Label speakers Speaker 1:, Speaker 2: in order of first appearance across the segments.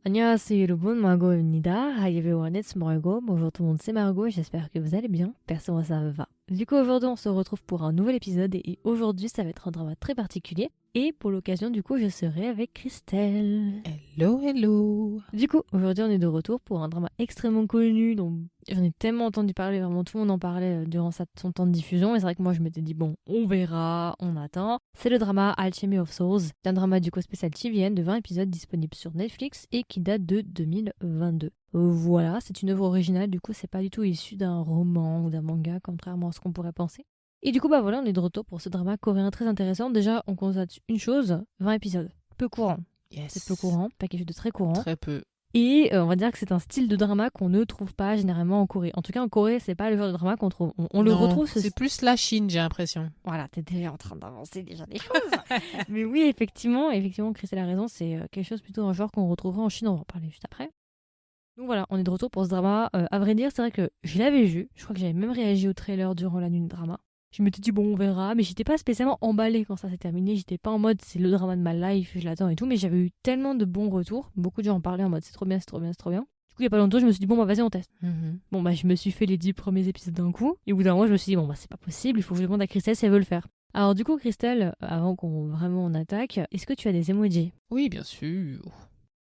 Speaker 1: 안녕하세요 여러분, Margot입니다. Hi everyone, it's Margot. Bonjour tout le monde, c'est Margot, j'espère que vous allez bien. Perso, moi ça va. Du coup, aujourd'hui, on se retrouve pour un nouvel épisode et aujourd'hui, ça va être un drama très particulier. Et pour l'occasion, du coup, je serai avec Christelle.
Speaker 2: Hello, hello.
Speaker 1: Du coup, aujourd'hui, on est de retour pour un drama extrêmement connu dont j'en ai tellement entendu parler, vraiment tout le monde en parlait durant son temps de diffusion. Et c'est vrai que moi, je m'étais dit, bon, on verra, on attend. C'est le drama Alchemy of Souls. C'est un drama du coup spécial TVN de 20 épisodes disponible sur Netflix et qui date de 2022. Voilà, c'est une œuvre originale, du coup, c'est pas du tout issu d'un roman ou d'un manga, contrairement à ce qu'on pourrait penser. Et du coup, bah voilà, on est de retour pour ce drama coréen très intéressant. Déjà, on constate une chose, 20 épisodes. Peu courant.
Speaker 2: Yes.
Speaker 1: C'est peu courant, pas quelque chose de très courant.
Speaker 2: Très peu.
Speaker 1: Et on va dire que c'est un style de drama qu'on ne trouve pas généralement en Corée. En tout cas, en Corée, c'est pas le genre de drama qu'on trouve. On le retrouve.
Speaker 2: C'est plus la Chine, j'ai l'impression.
Speaker 1: Voilà, t'es déjà en train d'avancer déjà des choses. Mais oui, effectivement, Christelle a raison, c'est quelque chose plutôt un genre qu'on retrouvera en Chine. On va en parler juste après. Donc voilà, on est de retour pour ce drama. À vrai dire, c'est vrai que je l'avais vu. Je crois que j'avais même réagi au trailer durant la nuit de drama. Je m'étais dit, bon, on verra. Mais j'étais pas spécialement emballée quand ça s'est terminé. J'étais pas en mode, c'est le drama de ma life, je l'attends et tout. Mais j'avais eu tellement de bons retours. Beaucoup de gens en parlaient en mode, c'est trop bien, c'est trop bien, c'est trop bien. Du coup, il y a pas longtemps, je me suis dit, bon, bah vas-y, on teste. Bon, bah je me suis fait les 10 premiers épisodes d'un coup. Et au bout d'un moment, je me suis dit, bon, bah c'est pas possible. Il faut que je demande à Christelle si elle veut le faire. Alors, du coup, Christelle, avant qu'on vraiment on attaque, est-ce que tu as des emojis?
Speaker 2: Oui, bien sûr.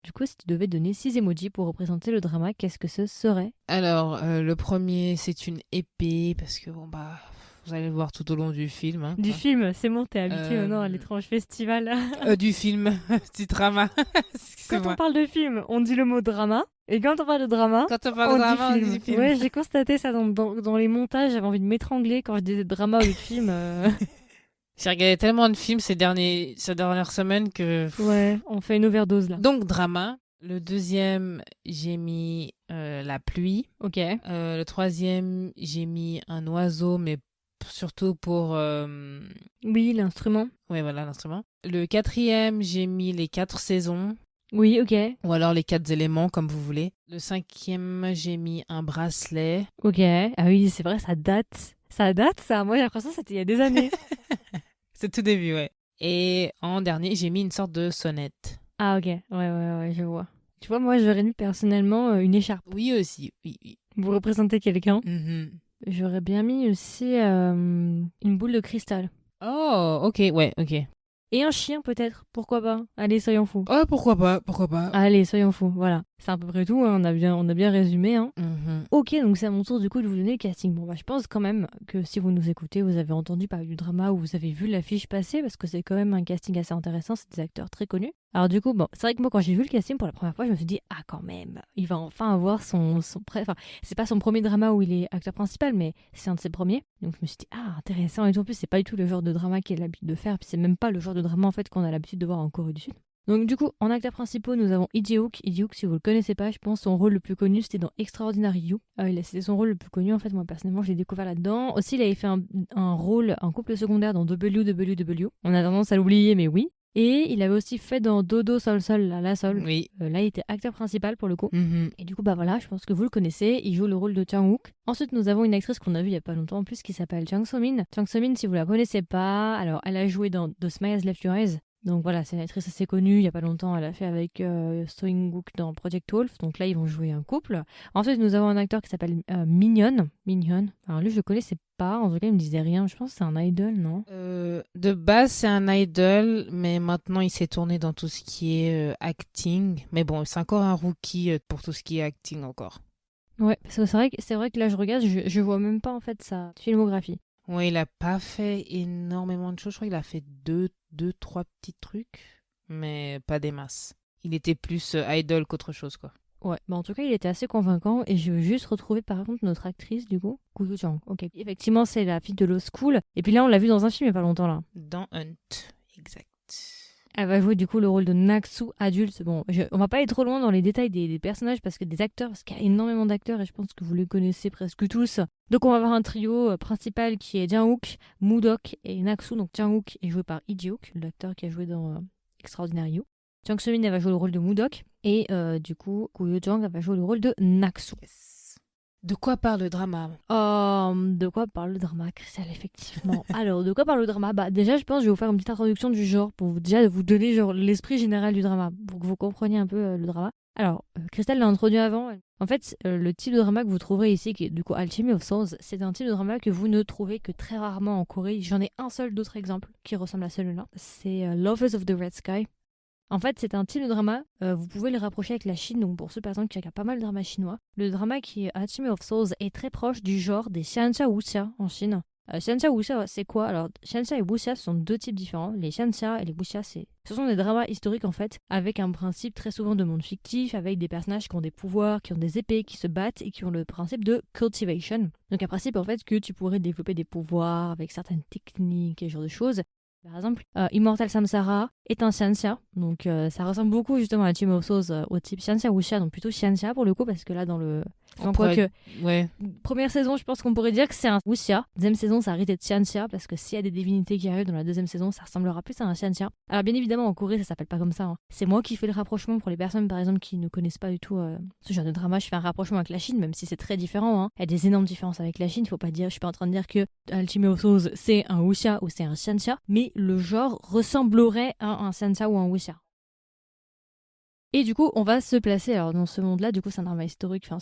Speaker 1: Du coup, si tu devais donner 6 emojis pour représenter le drama, qu'est-ce que ce serait?
Speaker 2: Alors, le premier, c'est une épée, parce que bon, bah, vous allez le voir tout au long du film. Hein,
Speaker 1: Du
Speaker 2: quoi.
Speaker 1: film, c'est bon, t'es habitué maintenant à l'étrange festival.
Speaker 2: Du film, petit drama.
Speaker 1: Quand on parle de film, on dit le mot drama. Et quand on parle de drama,
Speaker 2: Quand on parle
Speaker 1: on
Speaker 2: de drama,
Speaker 1: dit
Speaker 2: on dit film.
Speaker 1: Ouais, j'ai constaté ça dans les montages. J'avais envie de m'étrangler quand je disais drama au lieu de film.
Speaker 2: J'ai regardé tellement de films ces dernières semaines que...
Speaker 1: Ouais, on fait une overdose là.
Speaker 2: Donc, drama. Le deuxième, j'ai mis la pluie.
Speaker 1: Ok.
Speaker 2: Le troisième, j'ai mis un oiseau, mais surtout pour...
Speaker 1: Oui, l'instrument.
Speaker 2: Ouais, voilà, l'instrument. Le quatrième, j'ai mis les 4 saisons.
Speaker 1: Oui, ok.
Speaker 2: Ou alors les 4 éléments, comme vous voulez. Le cinquième, j'ai mis un bracelet.
Speaker 1: Ok. Ah oui, c'est vrai, ça date. Ça date, ça. Moi, j'ai l'impression que c'était il y a des années.
Speaker 2: C'est tout début, ouais. Et en dernier, j'ai mis une sorte de sonnette.
Speaker 1: Ah, ok. Ouais, je vois. Tu vois, moi, j'aurais mis personnellement une écharpe.
Speaker 2: Oui, aussi. Oui.
Speaker 1: Vous représentez quelqu'un.
Speaker 2: Mm-hmm.
Speaker 1: J'aurais bien mis aussi une boule de cristal.
Speaker 2: Oh, ok, ouais, ok.
Speaker 1: Et un chien peut-être, pourquoi pas? Allez, soyons fous.
Speaker 2: Oh, pourquoi pas.
Speaker 1: Allez, soyons fous, voilà. C'est à peu près tout, hein. On a bien résumé. Hein.
Speaker 2: Mm-hmm.
Speaker 1: Ok, donc c'est à mon tour du coup de vous donner le casting. Bon, bah je pense quand même que si vous nous écoutez, vous avez entendu parler du drama ou vous avez vu l'affiche passer, parce que c'est quand même un casting assez intéressant, c'est des acteurs très connus. Alors du coup, bon, c'est vrai que moi quand j'ai vu le casting pour la première fois, je me suis dit, ah quand même, il va enfin avoir enfin, c'est pas son premier drama où il est acteur principal, mais c'est un de ses premiers. Donc je me suis dit, ah intéressant, et tout. En plus c'est pas du tout le genre de drama qu'il a l'habitude de faire, puis c'est même pas le genre de drama en fait qu'on a l'habitude de voir en Corée du Sud. Donc du coup, en acteurs principaux, nous avons Lee Jae-wook. Lee Jae-wook, si vous le connaissez pas, je pense son rôle le plus connu, c'était dans Extraordinary You. C'était son rôle le plus connu, en fait, moi personnellement, je l'ai découvert là-dedans. Aussi, il avait fait un rôle, un couple secondaire dans WWW. On a tendance à l'oublier, mais oui. Et il avait aussi fait dans Dodo Sol Sol, La Sol.
Speaker 2: Oui.
Speaker 1: Là, il était acteur principal pour le coup.
Speaker 2: Mm-hmm.
Speaker 1: Et du coup, bah voilà, je pense que vous le connaissez. Il joue le rôle de Chang-wook. Ensuite, nous avons une actrice qu'on a vue il y a pas longtemps en plus qui s'appelle Jang So-min. Jang So-min, si vous la connaissez pas, alors elle a joué dans The Smile Has Left Your Eyes. Donc voilà, c'est une actrice assez connue, il y a pas longtemps, elle a fait avec So In-guk dans Project Wolf, donc là ils vont jouer un couple. Ensuite nous avons un acteur qui s'appelle Minhyun. Alors lui je le connaissais pas, en tout cas il me disait rien, je pense que c'est un idol, non?
Speaker 2: De base c'est un idol, mais maintenant il s'est tourné dans tout ce qui est acting. Mais bon, c'est encore un rookie pour tout ce qui est acting encore.
Speaker 1: Ouais, c'est vrai que là je regarde, je vois même pas en fait sa filmographie.
Speaker 2: Ouais, il a pas fait énormément de choses. Je crois qu'il a fait deux, trois petits trucs, mais pas des masses. Il était plus idol qu'autre chose, quoi.
Speaker 1: Ouais, bah en tout cas, il était assez convaincant et je veux juste retrouver par contre notre actrice du coup, Koo Yoo-jang. Ok, effectivement, c'est la fille de Law School. Et puis là, on l'a vue dans un film il y a pas longtemps là.
Speaker 2: Dans Hunt, exact.
Speaker 1: Elle va jouer du coup le rôle de Naksu adulte. Bon, on va pas aller trop loin dans les détails des personnages parce qu'il y a énormément d'acteurs et je pense que vous les connaissez presque tous. Donc on va avoir un trio principal qui est Jang-wook, Moodok et Naksu. Donc Jang-wook est joué par Lee Jae-wook, l'acteur qui a joué dans Extraordinary You. Jang So-min va jouer le rôle de Moodok et du coup Koo Yoo-jang va jouer le rôle de Naksu.
Speaker 2: Yes. De quoi parle le drama?
Speaker 1: De quoi parle le drama, Christelle, effectivement. Alors, de quoi parle le drama? Bah, déjà, je pense que je vais vous faire une petite introduction du genre pour déjà vous donner genre l'esprit général du drama, pour que vous compreniez un peu le drama. Alors, Christelle l'a introduit avant. En fait, le type de drama que vous trouverez ici, qui est du coup Alchemy of Souls, c'est un type de drama que vous ne trouvez que très rarement en Corée. J'en ai un seul d'autres exemples qui ressemble à celui-là. C'est Lovers of the Red Sky. En fait, c'est un type de drama, vous pouvez le rapprocher avec la Chine, donc pour ceux par exemple qui regardent pas mal de dramas chinois. Le drama qui est Alchemy of Souls est très proche du genre des xianxia wuxia en Chine. Xianxia wuxia, c'est quoi? Alors, xianxia et wuxia sont deux types différents. Les xianxia et les wuxia, ce sont des dramas historiques en fait, avec un principe très souvent de monde fictif, avec des personnages qui ont des pouvoirs, qui ont des épées, qui se battent et qui ont le principe de cultivation. Donc un principe en fait que tu pourrais développer des pouvoirs avec certaines techniques et ce genre de choses. Par exemple, Immortal Samsara est un xianxia, donc ça ressemble beaucoup justement à Alchemy of Souls au type xianxia wuxia, donc plutôt xianxia pour le coup, parce que là dans le... Enfin, quoique,
Speaker 2: Ouais.
Speaker 1: première saison, je pense qu'on pourrait dire que c'est un wuxia. Deuxième saison, ça arrive d'être xianxia, parce que s'il y a des divinités qui arrivent dans la deuxième saison, ça ressemblera plus à un xianxia. Alors bien évidemment, en Corée, ça s'appelle pas comme ça. Hein. C'est moi qui fais le rapprochement pour les personnes, par exemple, qui ne connaissent pas du tout ce genre de drama. Je fais un rapprochement avec la Chine, même si c'est très différent. Hein. Il y a des énormes différences avec la Chine. Faut pas dire, je suis pas en train de dire que Alchemy of Souls, c'est un wuxia ou c'est un xianxia, mais le genre ressemblerait à un xianxia ou un wuxia. Et du coup, on va se placer alors dans ce monde-là. Du coup, c'est un drama historique, enfin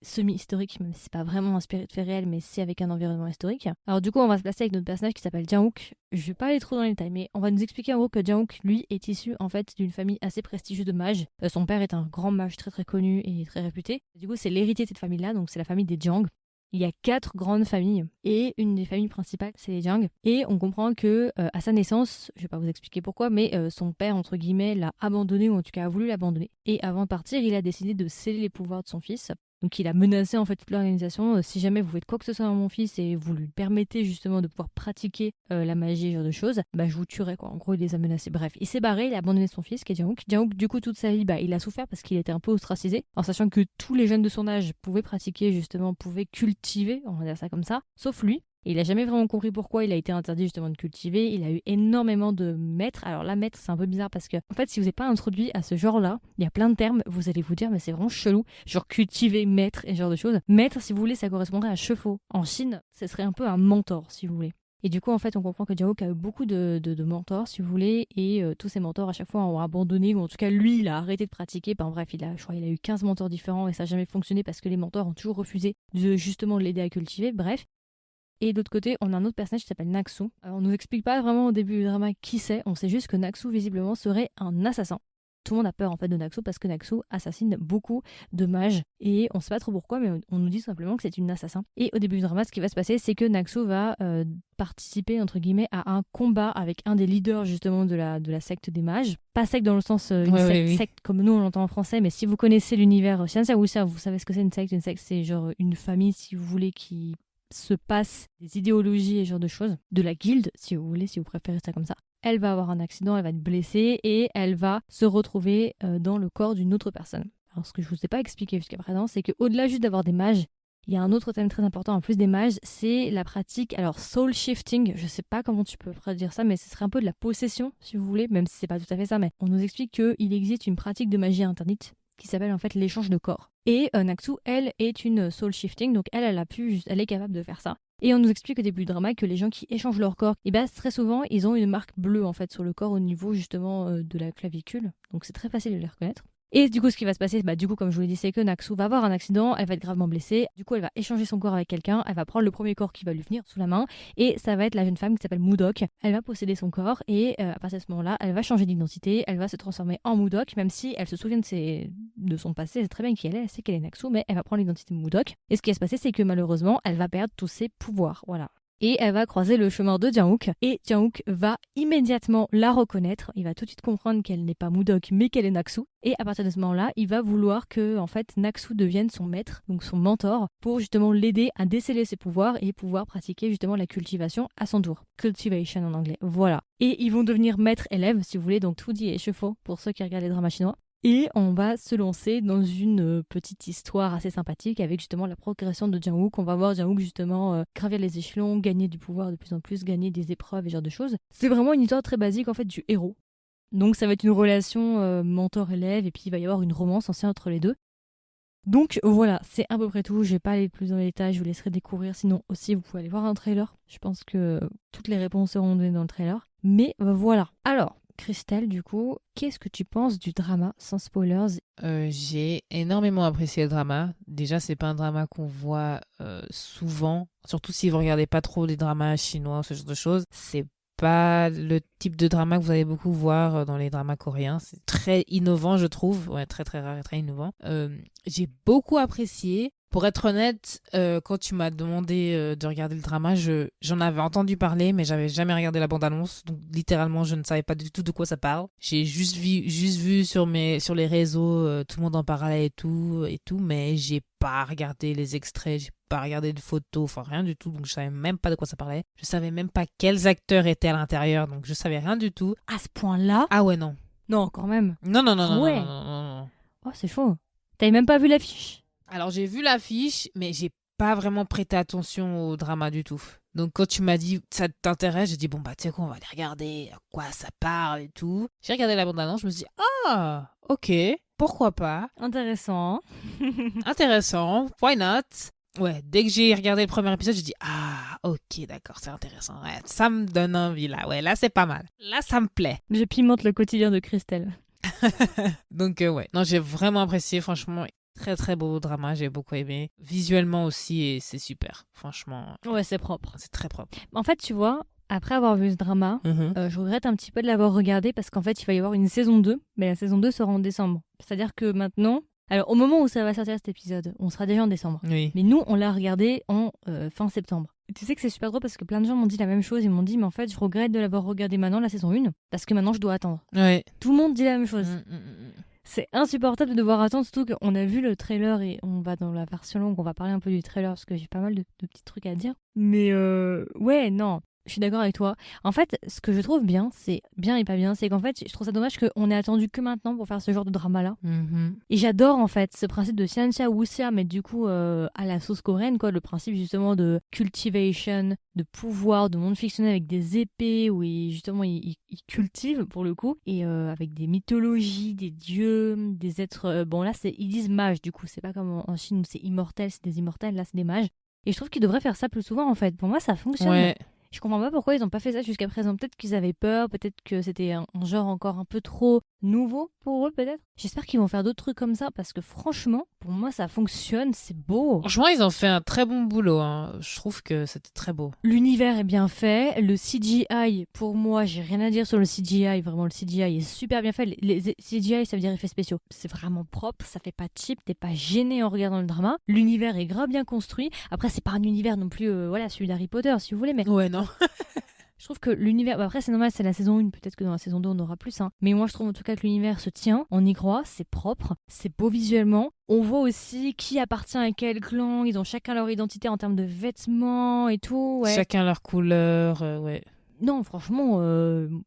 Speaker 1: semi-historique, même si c'est pas vraiment inspiré de faits réels, mais c'est avec un environnement historique. Alors du coup, on va se placer avec notre personnage qui s'appelle Jang-wook. Je vais pas aller trop dans les détails, mais on va nous expliquer en gros que Jang-wook, lui, est issu en fait d'une famille assez prestigieuse de mages. Son père est un grand mage très très connu et très réputé. Du coup, c'est l'héritier de cette famille-là, donc c'est la famille des Jang. Il y a 4 grandes familles et une des familles principales, c'est les Jiang. Et on comprend que à sa naissance, je vais pas vous expliquer pourquoi, mais son père, entre guillemets, l'a abandonné ou en tout cas a voulu l'abandonner. Et avant de partir, il a décidé de sceller les pouvoirs de son fils. Donc il a menacé en fait toute l'organisation, si jamais vous faites quoi que ce soit à mon fils et vous lui permettez justement de pouvoir pratiquer la magie et ce genre de choses, bah je vous tuerai quoi. En gros il les a menacés. Bref, il s'est barré, il a abandonné son fils qui est Jang-wook. Jang-wook du coup toute sa vie, bah il a souffert parce qu'il était un peu ostracisé, en sachant que tous les jeunes de son âge pouvaient pratiquer justement, pouvaient cultiver, on va dire ça comme ça, sauf lui. Et il a jamais vraiment compris pourquoi il a été interdit justement de cultiver. Il a eu énormément de maîtres. Alors là, maître, c'est un peu bizarre parce que, en fait, si vous n'êtes pas introduit à ce genre-là, il y a plein de termes, vous allez vous dire, mais c'est vraiment chelou. Genre cultiver, maître et ce genre de choses. Maître, si vous voulez, ça correspondrait à chevaux. En Chine, ce serait un peu un mentor, si vous voulez. Et du coup, en fait, on comprend que Jang-wook a eu beaucoup de mentors, si vous voulez, et tous ces mentors, à chaque fois, ont abandonné, ou en tout cas, lui, il a arrêté de pratiquer. Enfin, bref, je crois qu'il a eu 15 mentors différents, et ça n'a jamais fonctionné parce que les mentors ont toujours refusé de justement l'aider à cultiver. Bref. Et de l'autre côté, on a un autre personnage qui s'appelle Naksu. Alors, on nous explique pas vraiment au début du drama qui c'est, on sait juste que Naksu, visiblement, serait un assassin. Tout le monde a peur en fait de Naksu parce que Naksu assassine beaucoup de mages et on sait pas trop pourquoi, mais on nous dit simplement que c'est une assassin. Et au début du drama, ce qui va se passer, c'est que Naksu va participer entre guillemets à un combat avec un des leaders justement de la secte des mages. Pas secte dans le sens secte comme nous on l'entend en français, mais si vous connaissez l'univers Xianxia Wuxia, vous savez ce que c'est une secte. Une secte, c'est genre une famille, si vous voulez, qui se passe des idéologies et ce genre de choses, de la guilde, si vous voulez, si vous préférez ça comme ça. Elle va avoir un accident, elle va être blessée et elle va se retrouver dans le corps d'une autre personne. Alors ce que je vous ai pas expliqué jusqu'à présent, c'est qu'au-delà juste d'avoir des mages, il y a un autre thème très important en plus des mages, c'est la pratique, alors soul shifting, je sais pas comment tu peux dire ça, mais ce serait un peu de la possession, si vous voulez, même si c'est pas tout à fait ça, mais on nous explique qu'il existe une pratique de magie interdite qui s'appelle en fait l'échange de corps. Et Naksu, elle, est une soul shifting, donc elle est capable de faire ça. Et on nous explique au début du drama que les gens qui échangent leur corps, et ben très souvent, ils ont une marque bleue en fait sur le corps au niveau justement de la clavicule. Donc c'est très facile de les reconnaître. Et du coup, ce qui va se passer, du coup, comme je vous l'ai dit, c'est que Naksu va avoir un accident, elle va être gravement blessée. Du coup, elle va échanger son corps avec quelqu'un, elle va prendre le premier corps qui va lui venir sous la main, et ça va être la jeune femme qui s'appelle Moodok. Elle va posséder son corps, et à partir de ce moment-là, elle va changer d'identité, elle va se transformer en Moodok, même si elle se souvient de son passé, elle sait très bien qui elle sait qu'elle est Naksu, mais elle va prendre l'identité de Moodok. Et ce qui va se passer, c'est que malheureusement, elle va perdre tous ses pouvoirs. Voilà. Et elle va croiser le chemin de Jang-wook. Et Jang-wook va immédiatement la reconnaître. Il va tout de suite comprendre qu'elle n'est pas Moodok, mais qu'elle est Naksu. Et à partir de ce moment-là, il va vouloir que en fait, Naksu devienne son maître, donc son mentor, pour justement l'aider à déceler ses pouvoirs et pouvoir pratiquer justement la cultivation à son tour. Cultivation en anglais. Voilà. Et ils vont devenir maître-élève, si vous voulez, donc tout dit et chevaux pour ceux qui regardent les dramas chinois. Et on va se lancer dans une petite histoire assez sympathique avec justement la progression de Jang-wook. On va voir Jang-wook justement gravir les échelons, gagner du pouvoir de plus en plus, gagner des épreuves et ce genre de choses. C'est vraiment une histoire très basique en fait du héros. Donc ça va être une relation mentor-élève et puis il va y avoir une romance aussi entre les deux. Donc voilà, c'est à peu près tout. Je vais pas aller plus dans les détails, je vous laisserai découvrir. Sinon aussi, vous pouvez aller voir un trailer. Je pense que toutes les réponses seront données dans le trailer. Mais voilà. Alors, Christelle, du coup, qu'est-ce que tu penses du drama sans spoilers?
Speaker 2: J'ai énormément apprécié le drama. Déjà, c'est pas un drama qu'on voit souvent, surtout si vous regardez pas trop les dramas chinois, ce genre de choses. C'est pas le type de drama que vous allez beaucoup voir dans les dramas coréens. C'est très innovant, je trouve. Ouais, très très rare et très innovant. J'ai beaucoup apprécié. Pour être honnête, quand tu m'as demandé de regarder le drama, j'en avais entendu parler, mais j'avais jamais regardé la bande-annonce. Donc littéralement, je ne savais pas du tout de quoi ça parle. J'ai juste vu sur les réseaux, tout le monde en parlait et tout, mais j'ai pas regardé les extraits, j'ai pas regardé de photos, enfin rien du tout. Donc je savais même pas de quoi ça parlait. Je savais même pas quels acteurs étaient à l'intérieur, donc je savais rien du tout.
Speaker 1: À ce point-là?
Speaker 2: Ah ouais, non.
Speaker 1: Non, quand même.
Speaker 2: Non, non, non,
Speaker 1: Ah
Speaker 2: non,
Speaker 1: ouais.
Speaker 2: non, non, non, non.
Speaker 1: Oh, c'est chaud. T'avais même pas vu l'affiche?
Speaker 2: Alors j'ai vu l'affiche, mais j'ai pas vraiment prêté attention au drama du tout. Donc quand tu m'as dit ça t'intéresse, j'ai dit bon bah tu sais quoi, on va aller regarder à quoi ça parle et tout. J'ai regardé la bande-annonce, je me suis dit ah ok, pourquoi pas,
Speaker 1: Intéressant.
Speaker 2: intéressant, why not. Ouais, dès que j'ai regardé le premier épisode, j'ai dit ah ok d'accord, c'est intéressant, ouais, ça me donne envie là, ouais là c'est pas mal, là ça me plaît.
Speaker 1: Je pimente le quotidien de Christelle.
Speaker 2: Donc ouais, non j'ai vraiment apprécié, franchement. Très très beau drama, j'ai beaucoup aimé. Visuellement aussi, et c'est super. Franchement,
Speaker 1: Ouais, c'est propre.
Speaker 2: c'est très propre.
Speaker 1: En fait, tu vois, après avoir vu ce drama, je regrette un petit peu de l'avoir regardé parce qu'en fait, il va y avoir une saison 2, mais la saison 2 sera en décembre. C'est-à-dire que maintenant, alors au moment où ça va sortir cet épisode, on sera déjà en décembre.
Speaker 2: Oui.
Speaker 1: Mais nous, on l'a regardé en fin septembre. Tu sais que c'est super drôle parce que plein de gens m'ont dit la même chose. Ils m'ont dit, mais en fait, je regrette de l'avoir regardé maintenant, la saison 1, parce que maintenant, je dois attendre.
Speaker 2: Ouais.
Speaker 1: Tout le monde dit la même chose. C'est insupportable de devoir attendre, surtout qu'on a vu le trailer et on va dans la version longue, on va parler un peu du trailer parce que j'ai pas mal de petits trucs à dire. Mais ouais, non, je suis d'accord avec toi. En fait, ce que je trouve bien, c'est bien et pas bien, c'est qu'en fait, je trouve ça dommage qu'on ait attendu que maintenant pour faire ce genre de drama-là. Et j'adore en fait ce principe de Xianxia Wuxia, mais du coup à la sauce coréenne, quoi, le principe justement de cultivation, de pouvoir, de monde fictionnel avec des épées où justement ils cultivent pour le coup, et avec des mythologies, des dieux, des êtres. Bon là ils disent mages du coup, c'est pas comme en Chine où c'est immortel, c'est des immortels, là c'est des mages. Et je trouve qu'ils devraient faire ça plus souvent en fait. Pour moi ça fonctionne.
Speaker 2: Ouais.
Speaker 1: Je comprends pas pourquoi ils ont pas fait ça jusqu'à présent. Peut-être qu'ils avaient peur, peut-être que c'était un genre encore un peu trop nouveau pour eux, peut-être. J'espère qu'ils vont faire d'autres trucs comme ça parce que franchement, pour moi, ça fonctionne, c'est beau.
Speaker 2: Franchement, ils ont fait un très bon boulot. Hein. Je trouve que c'était très beau.
Speaker 1: L'univers est bien fait. Le CGI, pour moi, j'ai rien à dire sur le CGI. Vraiment, le CGI est super bien fait. Les CGI, ça veut dire effets spéciaux. C'est vraiment propre, ça fait pas cheap, t'es pas gêné en regardant le drama. L'univers est grave bien construit. Après, c'est pas un univers non plus, voilà, celui d'Harry Potter, si vous voulez, mais
Speaker 2: Ouais, non.
Speaker 1: je trouve que l'univers... Bah après, c'est normal, c'est la saison 1, peut-être que dans la saison 2, on aura plus. Hein. Mais moi, je trouve en tout cas que l'univers se tient, on y croit, c'est propre, c'est beau visuellement. On voit aussi qui appartient à quel clan, ils ont chacun leur identité en termes de vêtements et tout. Ouais.
Speaker 2: Chacun leur couleur, ouais.
Speaker 1: Non, franchement,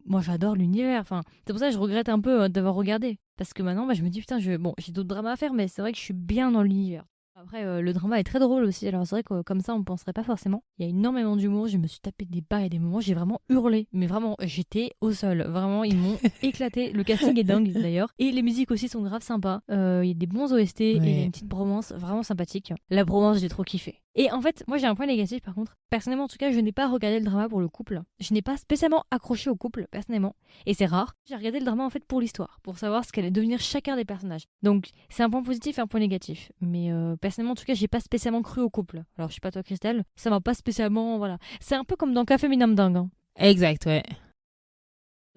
Speaker 1: moi j'adore l'univers. Enfin, c'est pour ça que je regrette un peu d'avoir regardé. Parce que maintenant, bah, je me dis, putain, bon, j'ai d'autres dramas à faire, mais c'est vrai que je suis bien dans l'univers. Après, le drama est très drôle aussi, alors c'est vrai que comme ça on penserait pas forcément. Il y a énormément d'humour, je me suis tapé des barres et des moments, j'ai vraiment hurlé, mais vraiment, j'étais au sol. Vraiment, ils m'ont éclaté. Le casting est dingue d'ailleurs. Et les musiques aussi sont grave sympas. Il y a des bons OST et il y a une petite bromance vraiment sympathique. La bromance, j'ai trop kiffé. Et en fait, moi j'ai un point négatif par contre. Personnellement, en tout cas, je n'ai pas regardé le drama pour le couple. Je n'ai pas spécialement accroché au couple, personnellement. Et c'est rare. J'ai regardé le drama en fait pour l'histoire, pour savoir ce qu'allait devenir chacun des personnages. Donc c'est un point positif et un point négatif. Mais personnellement, en tout cas, j'ai pas spécialement cru au couple. Alors je sais pas toi, Christelle, ça m'a pas spécialement, voilà. C'est un peu comme dans Café Minam Dingue. Hein.
Speaker 2: Exact, ouais.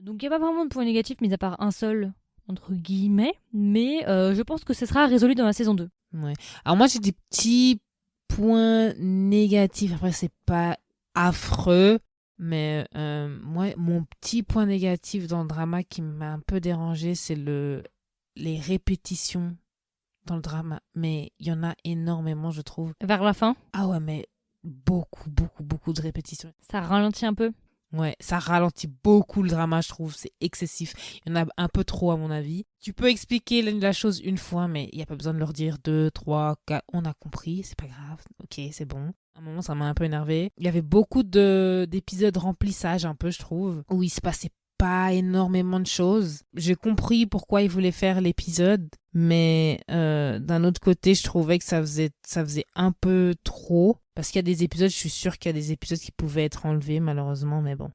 Speaker 1: Donc il n'y a pas vraiment de point négatif, mis à part un seul, entre guillemets. Mais je pense que ce sera résolu dans la saison 2.
Speaker 2: Ouais. Alors moi, j'ai des petits points négatifs. Après, c'est pas affreux. Mais moi, mon petit point négatif dans le drama qui m'a un peu dérangé, c'est les répétitions dans le drama. Mais il y en a énormément, je trouve.
Speaker 1: Vers la fin,
Speaker 2: Ah ouais, mais beaucoup, beaucoup, beaucoup de répétitions.
Speaker 1: ça ralentit un peu.
Speaker 2: Ouais, ça ralentit beaucoup le drama, je trouve. C'est excessif. Il y en a un peu trop, à mon avis. Tu peux expliquer la chose une fois, mais il n'y a pas besoin de leur dire 2, 3, 4. On a compris, c'est pas grave. Ok, c'est bon. À un moment, ça m'a un peu énervé. Il y avait beaucoup d'épisodes remplissage, un peu, je trouve, où il se passait pas énormément de choses. J'ai compris pourquoi ils voulaient faire l'épisode, mais d'un autre côté, je trouvais que ça faisait un peu trop. Parce qu'il y a des épisodes, je suis sûre qu'il y a des épisodes qui pouvaient être enlevés, malheureusement, mais bon.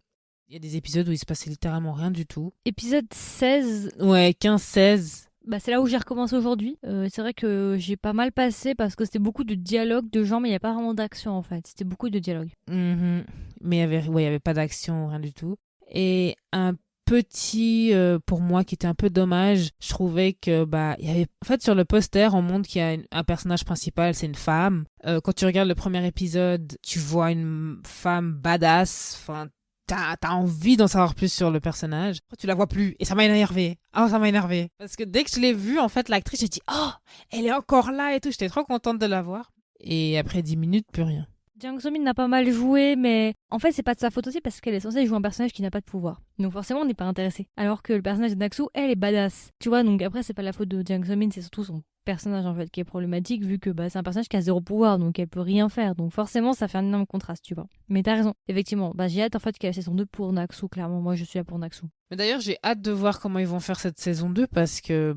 Speaker 2: Il y a des épisodes où il se passait littéralement rien du tout.
Speaker 1: Épisode 16,
Speaker 2: Ouais, 15-16.
Speaker 1: c'est là où j'ai recommencé aujourd'hui. C'est vrai que j'ai pas mal passé parce que c'était beaucoup de dialogue de gens, mais il n'y a pas vraiment d'action en fait. C'était beaucoup de dialogue.
Speaker 2: Mhm. Mais il y avait pas d'action, rien du tout. Et un petit, pour moi, qui était un peu dommage, je trouvais que, il y avait, en fait, sur le poster, on montre qu'il y a un personnage principal, c'est une femme. Quand tu regardes le premier épisode, tu vois une femme badass, enfin, t'as envie d'en savoir plus sur le personnage. Après, tu la vois plus, et ça m'a énervé. Oh, ça m'a énervé. Parce que dès que je l'ai vue, en fait, l'actrice, j'ai dit, oh, elle est encore là et tout, j'étais trop contente de la voir. Et après 10 minutes, plus rien.
Speaker 1: Jang So-min n'a pas mal joué, mais en fait, c'est pas de sa faute aussi parce qu'elle est censée jouer un personnage qui n'a pas de pouvoir. Donc forcément, on n'est pas intéressé. Alors que le personnage de Naksu, elle est badass. Tu vois, donc après, c'est pas la faute de Jang So-min, c'est surtout son personnage en fait qui est problématique vu que c'est un personnage qui a zéro pouvoir, donc elle peut rien faire. Donc forcément, ça fait un énorme contraste, tu vois. Mais t'as raison, effectivement. J'ai hâte en fait qu'il y ait la saison 2 pour Naksu, clairement. Moi, je suis là pour Naksu.
Speaker 2: Mais d'ailleurs, j'ai hâte de voir comment ils vont faire cette saison 2 parce que,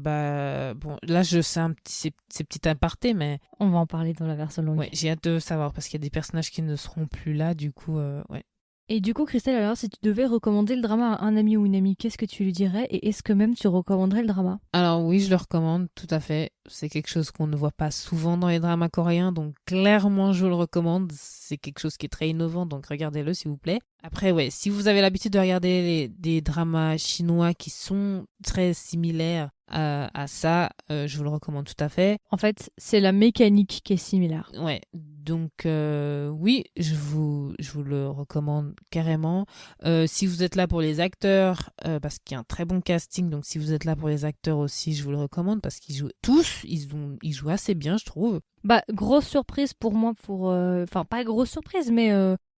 Speaker 2: bon, là, je sais ces petits apartés, mais
Speaker 1: On va en parler dans la version longue.
Speaker 2: ouais, j'ai hâte de savoir parce qu'il y a des personnages qui ne seront plus là, du coup, ouais.
Speaker 1: Et du coup, Christelle, alors, si tu devais recommander le drama à un ami ou une amie, qu'est-ce que tu lui dirais et est-ce que même tu recommanderais le drama?
Speaker 2: Alors oui, je le recommande, tout à fait. C'est quelque chose qu'on ne voit pas souvent dans les dramas coréens, donc clairement, je vous le recommande. C'est quelque chose qui est très innovant, donc regardez-le, s'il vous plaît. Après, ouais, si vous avez l'habitude de regarder des dramas chinois qui sont très similaires à ça, je vous le recommande tout à fait.
Speaker 1: En fait, c'est la mécanique qui est similaire.
Speaker 2: Ouais, donc oui, je vous le recommande carrément. Si vous êtes là pour les acteurs, parce qu'il y a un très bon casting, donc si vous êtes là pour les acteurs aussi, je vous le recommande parce qu'ils jouent tous, ils jouent assez bien, je trouve.
Speaker 1: Grosse surprise pour moi, enfin, pas grosse surprise, mais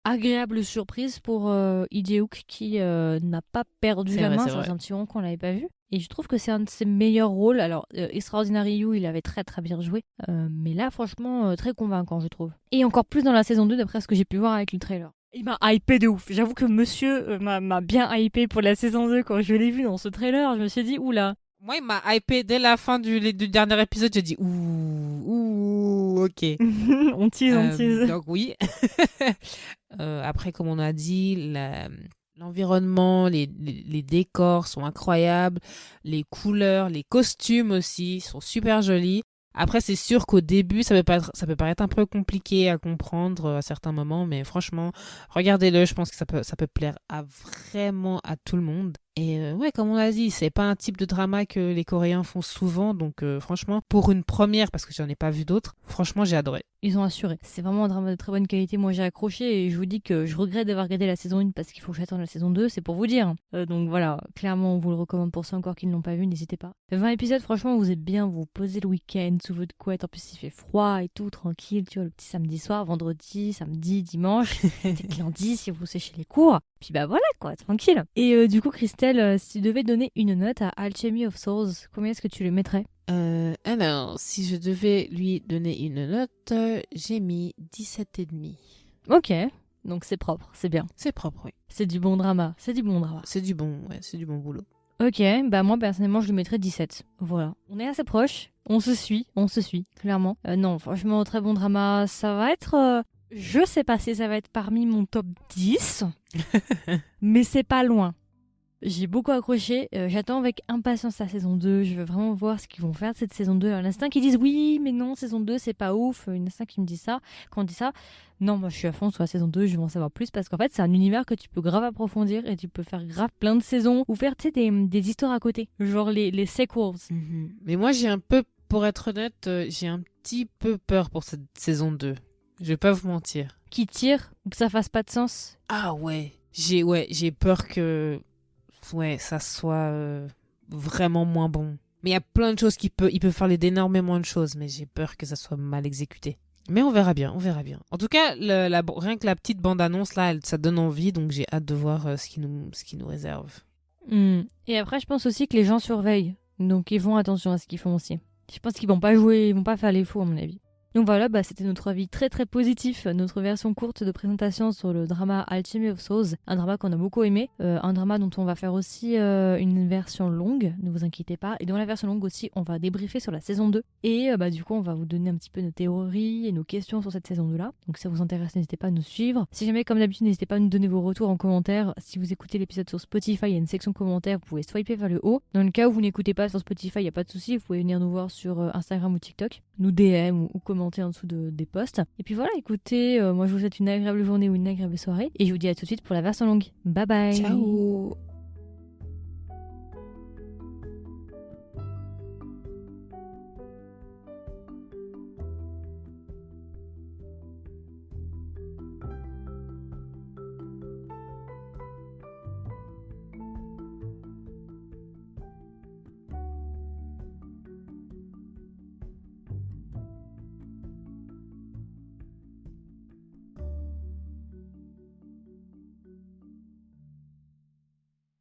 Speaker 1: agréable surprise pour Lee Jae-wook qui n'a pas perdu
Speaker 2: C'est
Speaker 1: la
Speaker 2: vrai,
Speaker 1: main.
Speaker 2: c'est
Speaker 1: Ça
Speaker 2: vrai.
Speaker 1: faisait un petit moment qu'on l'avait pas vu. Et je trouve que c'est un de ses meilleurs rôles. Alors, Extraordinary You, il avait très très bien joué. Mais là, franchement, très convaincant, je trouve. Et encore plus dans la saison 2, d'après ce que j'ai pu voir avec le trailer. Il m'a hypé de ouf. J'avoue que monsieur m'a bien hypé pour la saison 2. Quand je l'ai vu dans ce trailer, je me suis dit, oula.
Speaker 2: Moi, il m'a hypé dès la fin du dernier épisode. J'ai dit ouh, ok.
Speaker 1: On tease.
Speaker 2: Donc oui. Après, comme on a dit, l'environnement, les décors sont incroyables, les couleurs, les costumes aussi sont super jolis. Après, c'est sûr qu'au début, ça peut paraître un peu compliqué à comprendre à certains moments, mais franchement, regardez-le, je pense que ça peut plaire vraiment à tout le monde. Et ouais, comme on a dit, c'est pas un type de drama que les Coréens font souvent, donc franchement, pour une première, parce que j'en ai pas vu d'autres, franchement, j'ai adoré.
Speaker 1: Ils ont assuré. C'est vraiment un drama de très bonne qualité. Moi, j'ai accroché et je vous dis que je regrette d'avoir regardé la saison 1 parce qu'il faut que j'attende la saison 2, c'est pour vous dire. Donc voilà, clairement, on vous le recommande pour ceux encore qui ne l'ont pas vu, n'hésitez pas. 20 épisodes, franchement, vous êtes bien, vous posez le week-end sous votre couette. En plus, il fait froid et tout, tranquille, tu vois, le petit samedi soir, vendredi, samedi, dimanche, peut-être lundi si vous séchez les cours. Puis voilà quoi, tranquille. Et du coup, Christelle, si tu devais donner une note à Alchemy of Souls, combien est-ce que tu le mettrais?
Speaker 2: Alors, si je devais lui donner une note, j'ai mis 17,5.
Speaker 1: Ok, donc c'est propre, c'est bien.
Speaker 2: C'est propre, oui.
Speaker 1: C'est du bon drama,
Speaker 2: C'est du bon boulot.
Speaker 1: Ok, moi personnellement je lui mettrais 17. Voilà. On est assez proches, on se suit, clairement. Non, franchement, très bon drama. Ça va être... je sais pas si ça va être parmi mon top 10, mais c'est pas loin. J'ai beaucoup accroché, j'attends avec impatience la saison 2, je veux vraiment voir ce qu'ils vont faire de cette saison 2. Il y en a certains qui disent oui, mais non, saison 2 c'est pas ouf, il y en a certains qui me disent ça, quand on dit ça, non, moi je suis à fond sur la saison 2, je veux en savoir plus parce qu'en fait c'est un univers que tu peux grave approfondir et tu peux faire grave plein de saisons ou faire des histoires à côté, genre les sequels.
Speaker 2: Mais moi pour être honnête, j'ai un petit peu peur pour cette saison 2. Je vais pas vous mentir.
Speaker 1: Qui tire ou que ça fasse pas de sens.
Speaker 2: Ah ouais, j'ai peur que ça soit vraiment moins bon. Mais il y a plein de choses il peut faire d'énormément de choses, mais j'ai peur que ça soit mal exécuté. Mais on verra bien. En tout cas, rien que la petite bande-annonce, là, ça donne envie, donc j'ai hâte de voir ce qui nous réserve.
Speaker 1: Et après, je pense aussi que les gens surveillent, donc ils font attention à ce qu'ils font aussi. Je pense qu'ils vont pas jouer, ils vont pas faire les fous, à mon avis. Donc voilà, c'était notre avis très très positif, notre version courte de présentation sur le drama Alchemy of Souls, un drama qu'on a beaucoup aimé, un drama dont on va faire aussi une version longue, ne vous inquiétez pas, et dans la version longue aussi on va débriefer sur la saison 2, et du coup on va vous donner un petit peu nos théories et nos questions sur cette saison 2 là, donc si ça vous intéresse n'hésitez pas à nous suivre. Si jamais comme d'habitude n'hésitez pas à nous donner vos retours en commentaire, si vous écoutez l'épisode sur Spotify il y a une section commentaires, vous pouvez swiper vers le haut. Dans le cas où vous n'écoutez pas sur Spotify il n'y a pas de souci, vous pouvez venir nous voir sur Instagram ou TikTok, nous DM ou commenter en dessous des posts. Et puis voilà, écoutez, moi je vous souhaite une agréable journée ou une agréable soirée et je vous dis à tout de suite pour la version longue. Bye bye.
Speaker 2: Ciao.